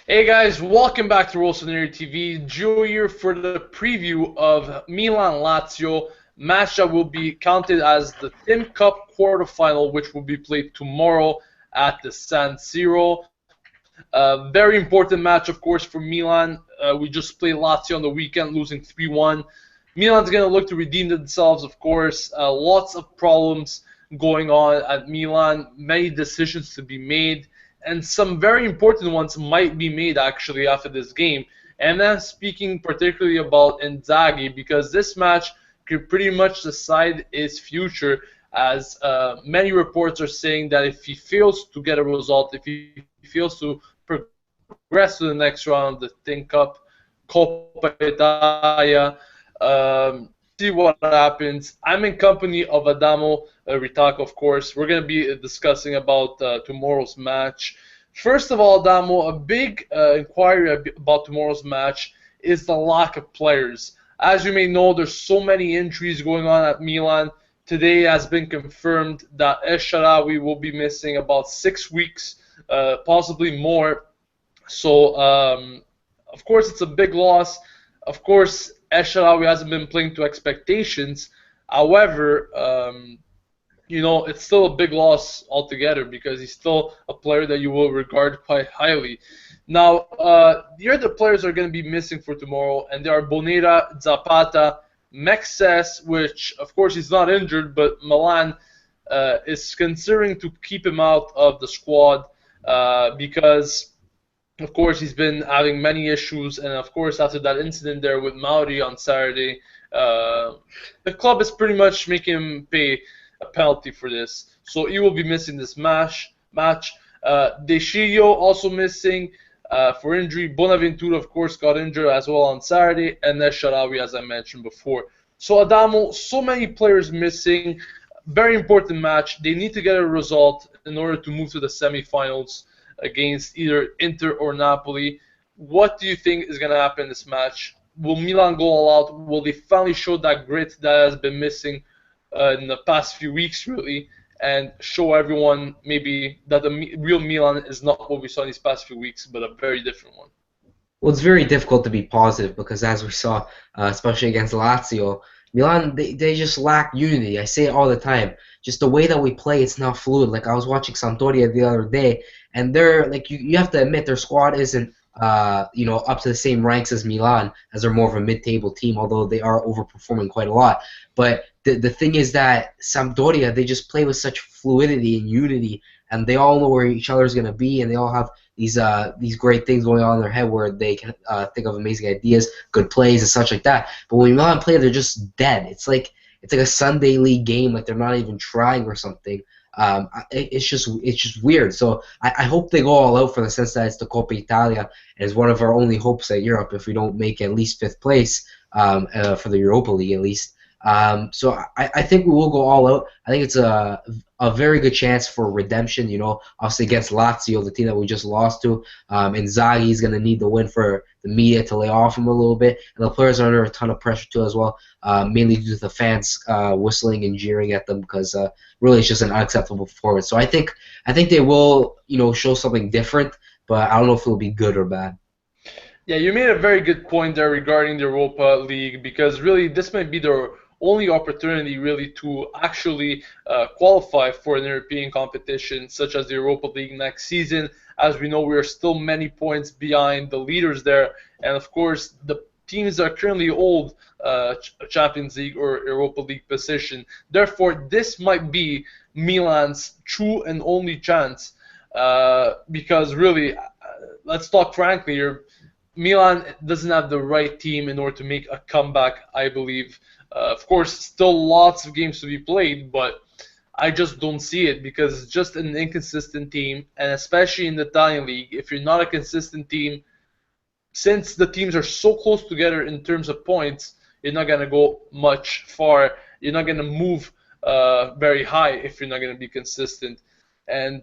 Hey guys, welcome back to Rossoneri TV. Gio here for the preview of Milan-Lazio match that will be counted as the Tim Cup quarterfinal, which will be played tomorrow at the San Siro. Very important match, of course, for Milan. We just played Lazio on the weekend, losing 3-1. Milan's going to look to redeem themselves, of course. Lots of problems going on at Milan, many decisions to be made, and some very important ones might be made actually after this game. And then speaking particularly about Inzaghi, because this match could pretty much decide his future, as many reports are saying that if he fails to get a result, if he fails to progress to the next round, the Think Cup, Coppa Italia, see what happens. I'm in company of Adamo Ritak, of course. We're going to be discussing about tomorrow's match. First of all, Adamo, a big inquiry about tomorrow's match is the lack of players. As you may know, there's so many injuries going on at Milan. Today has been confirmed that El Shaarawy will be missing about 6 weeks, possibly more. So, of course, it's a big loss. Of course, El Shaarawy hasn't been playing to expectations. However, it's still a big loss altogether because he's still a player that you will regard quite highly. Now, the other players are going to be missing for tomorrow, and they are Bonera, Zapata, Mexes, which, of course, he's not injured, but Milan is considering to keep him out of the squad because, of course, he's been having many issues, and of course, after that incident there with Mauri on Saturday, the club is pretty much making him pay a penalty for this. So he will be missing this match. De Sciglio also missing for injury. Bonaventura, of course, got injured as well on Saturday, and El Shaarawy, as I mentioned before. So Adamo, so many players missing. Very important match. They need to get a result in order to move to the semifinals against either Inter or Napoli. What do you think is going to happen in this match? Will Milan go all out? Will they finally show that grit that has been missing in the past few weeks, really, and show everyone maybe that the real Milan is not what we saw in these past few weeks, but a very different one? Well, it's very difficult to be positive because, as we saw, especially against Lazio, Milan, they just lack unity. I say it all the time. Just the way that we play, it's not fluid. Like, I was watching Sampdoria the other day, and they're like, you have to admit their squad isn't up to the same ranks as Milan, as they're more of a mid-table team, although they are overperforming quite a lot. But the thing is that Sampdoria, they just play with such fluidity and unity, and they all know where each other's going to be, and they all have these great things going on in their head where they can think of amazing ideas, good plays, and such like that. But when Milan play, they're just dead. It's like a Sunday league game, like they're not even trying or something. It's just weird. So I hope they go all out for the sense that it's the Coppa Italia, and it's one of our only hopes at Europe if we don't make at least 5th place for the Europa League at least. So I think we will go all out. I think it's a very good chance for redemption. Obviously against Lazio, the team that we just lost to. Inzaghi is going to need the win for the media to lay off him a little bit, and the players are under a ton of pressure too as well, mainly due to the fans whistling and jeering at them because really it's just an unacceptable performance. So I think they will show something different, but I don't know if it'll be good or bad. Yeah, you made a very good point there regarding the Europa League, because really this might be their only opportunity really to actually qualify for an European competition such as the Europa League next season. As we know, we are still many points behind the leaders there, and of course the teams that currently hold Champions League or Europa League position. Therefore, this might be Milan's true and only chance, because really, let's talk frankly here. Milan doesn't have the right team in order to make a comeback, I believe. Of course, still lots of games to be played, but I just don't see it because it's just an inconsistent team, and especially in the Italian league, if you're not a consistent team, since the teams are so close together in terms of points, you're not going to go much far. You're not going to move very high if you're not going to be consistent. And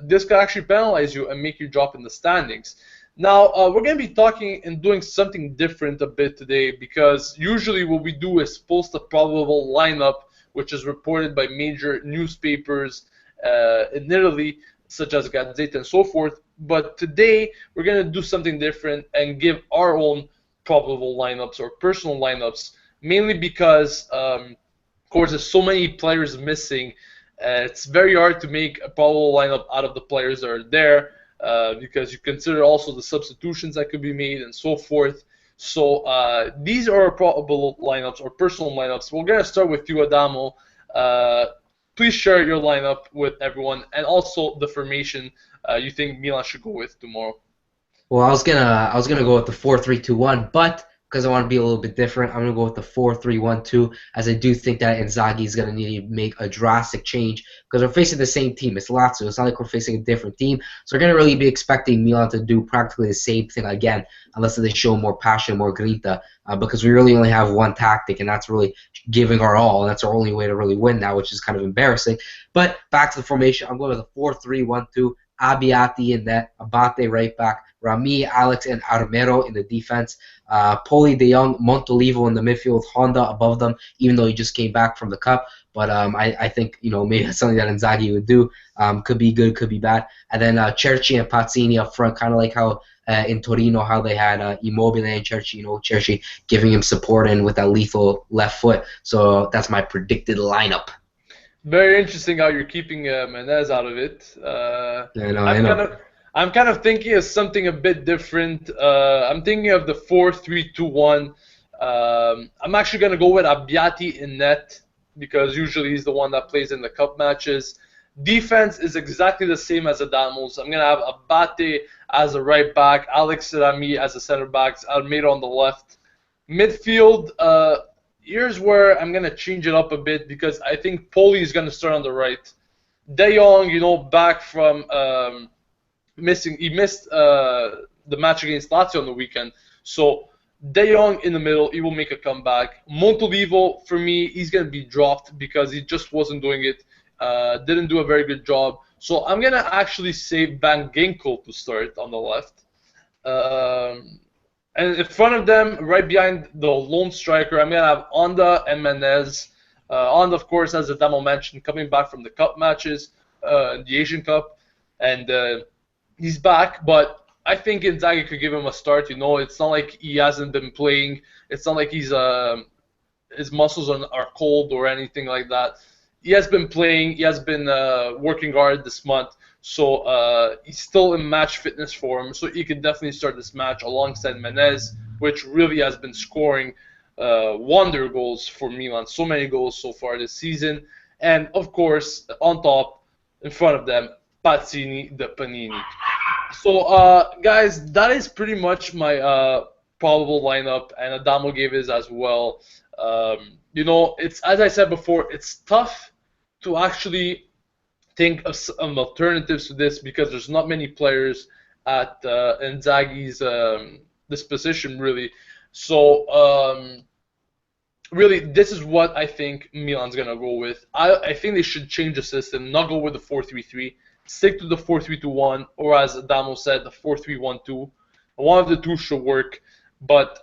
this could actually penalize you and make you drop in the standings. Now, we're going to be talking and doing something different a bit today, because usually what we do is post a probable lineup, which is reported by major newspapers in Italy, such as Gazeta and so forth. But today we're gonna do something different and give our own probable lineups or personal lineups, mainly because of course there's so many players missing. It's very hard to make a probable lineup out of the players that are there because you consider also the substitutions that could be made and so forth. So these are our probable lineups or personal lineups. We're gonna start with you, Adamo. Uh, Please share your lineup with everyone and also the formation you think Milan should go with tomorrow. Well, I was gonna go with the 4-3-2-1, but because I want to be a little bit different, I'm gonna go with the 4-3-1-2, as I do think that Inzaghi is gonna need to make a drastic change because we're facing the same team. It's Lazio. It's not like we're facing a different team, so we're gonna really be expecting Milan to do practically the same thing again, unless they show more passion, more grinta, because we really only have one tactic, and that's really giving our all, and that's our only way to really win now, which is kind of embarrassing. But back to the formation, I'm going with a 4-3-1-2. Abbiati in net, Abate right back, Rami, Alex, and Armero in the defense. Poli, De Jong, Montolivo in the midfield, Honda above them, even though he just came back from the cup. But I think maybe that's something that Inzaghi would do. Could be good, could be bad. And then Cerci and Pazzini up front, kind of like how in Torino, how they had Immobile and Cerci, Cerci giving him support and with that lethal left foot. So that's my predicted lineup. Very interesting how you're keeping Menez out of it. I know. I'm kind of thinking of something a bit different. I'm thinking of the 4-3-2-1. I'm actually going to go with Abbiati in net because usually he's the one that plays in the cup matches. Defense is exactly the same as Adamo's. I'm going to have Abate as a right back, Alex Rami as a center back, Almeida on the left. Midfield, here's where I'm going to change it up a bit because I think Poli is going to start on the right. De Jong, back from missing. He missed the match against Lazio on the weekend. So De Jong in the middle, he will make a comeback. Montolivo, for me, he's going to be dropped because he just wasn't doing it. Didn't do a very good job. So I'm going to actually say Van Ginkel to start on the left. And in front of them, right behind the lone striker, I'm going to have Honda and Menez. Honda, of course, as Adamo mentioned, coming back from the cup matches, the Asian Cup, and he's back. But I think Inzaghi could give him a start. It's not like he hasn't been playing. It's not like his muscles are cold or anything like that. He has been playing. He has been working hard this month. So he's still in match fitness form, so he could definitely start this match alongside Menez, which really has been scoring wonder goals for Milan. So many goals so far this season. And, of course, on top, in front of them, Pazzini, the Panini. So, guys, that is pretty much my probable lineup, and Adamo gave his as well. It's, as I said before, it's tough to actually think of some alternatives to this because there's not many players at Inzaghi's disposition, really. So, really, this is what I think Milan's going to go with. I think they should change the system, not go with the 4-3-3, stick to the 4-3-2-1, or as Adamo said, the 4-3-1-2. One of the two should work, but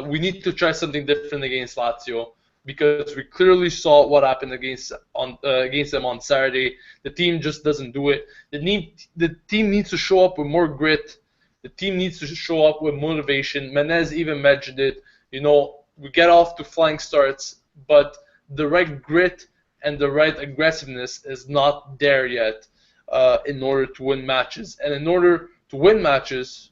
we need to try something different against Lazio, because we clearly saw what happened against them on Saturday. The team just doesn't do it. The team needs to show up with more grit. The team needs to show up with motivation. Menez even mentioned it. We get off to flying starts, but the right grit and the right aggressiveness is not there yet in order to win matches. And in order to win matches,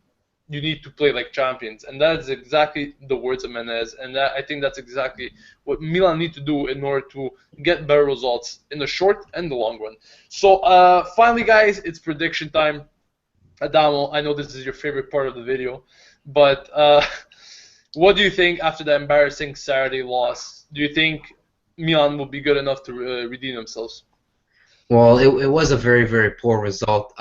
you need to play like champions, and that is exactly the words of Menez, and I think that's exactly what Milan need to do in order to get better results in the short and the long run. So finally, guys, it's prediction time. Adamo, I know this is your favorite part of the video, but what do you think after the embarrassing Saturday loss? Do you think Milan will be good enough to redeem themselves? Well, it was a very, very poor result.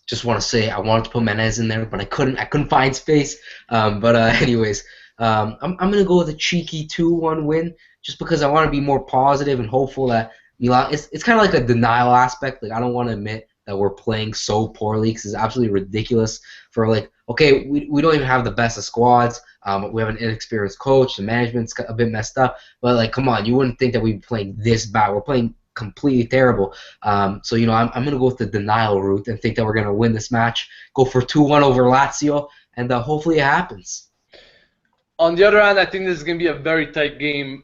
Just want to say I wanted to put Menez in there, but I couldn't find space. Anyways, I'm gonna go with a cheeky 2-1 win, just because I want to be more positive and hopeful that Milan. It's kind of like a denial aspect. Like, I don't want to admit that we're playing so poorly, because it's absolutely ridiculous. For okay, we don't even have the best of squads. We have an inexperienced coach. The management's a bit messed up. But come on, you wouldn't think that we'd be playing this bad. We're playing completely terrible. So I'm gonna go with the denial route and think that we're gonna win this match. Go for 2-1 over Lazio, and hopefully it happens. On the other hand, I think this is going to be a very tight game.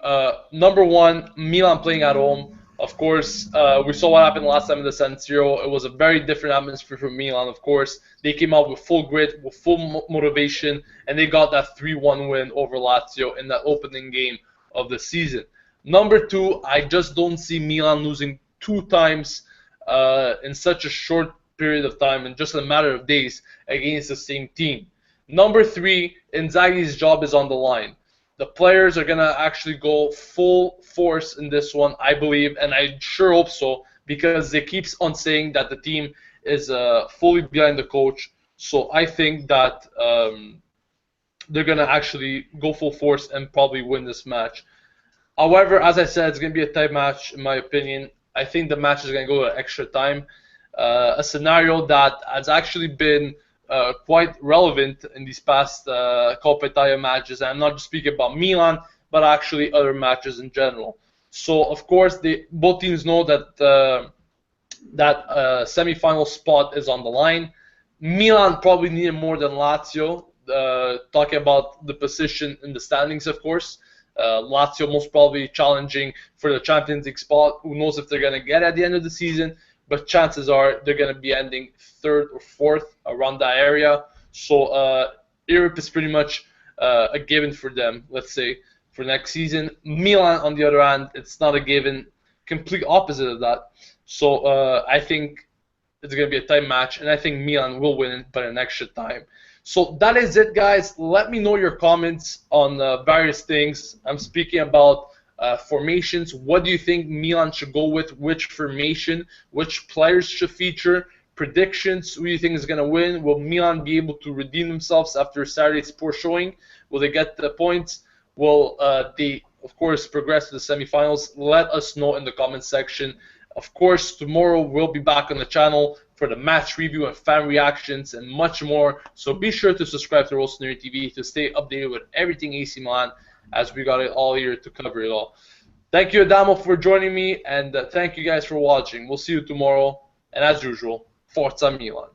Number one, Milan playing at home. Of course, we saw what happened last time in the San Siro. It was a very different atmosphere for Milan, of course. They came out with full grit, with full motivation, and they got that 3-1 win over Lazio in that opening game of the season. Number two, I just don't see Milan losing 2 times in such a short period of time, in just a matter of days, against the same team. Number three, Inzaghi's job is on the line. The players are going to actually go full force in this one, I believe, and I sure hope so, because they keep on saying that the team is fully behind the coach. So I think that they're going to actually go full force and probably win this match. However, as I said, it's going to be a tight match, in my opinion. I think the match is going to go to extra time. A scenario that has actually been quite relevant in these past Coppa Italia matches. I'm not just speaking about Milan, but actually other matches in general. So, of course, both teams know that semi-final spot is on the line. Milan probably need it more than Lazio. Talking about the position in the standings, of course. Lazio most probably challenging for the Champions League spot. Who knows if they're going to get at the end of the season? But chances are they're going to be ending third or fourth around that area. So Europe is pretty much a given for them, let's say, for next season. Milan, on the other hand, it's not a given. Complete opposite of that. So I think it's going to be a tight match, and I think Milan will win it by an extra time. So that is it, guys. Let me know your comments on various things. I'm speaking about formations. What do you think Milan should go with? Which formation? Which players should feature? Predictions. Who do you think is going to win? Will Milan be able to redeem themselves after Saturday's poor showing? Will they get the points? Will they, of course, progress to the semifinals? Let us know in the comment section. Of course, tomorrow we'll be back on the channel for the match review and fan reactions and much more. So be sure to subscribe to Rossoneri TV to stay updated with everything AC Milan, as we got it all here to cover it all. Thank you, Adamo, for joining me, and thank you guys for watching. We'll see you tomorrow, and as usual, Forza Milan.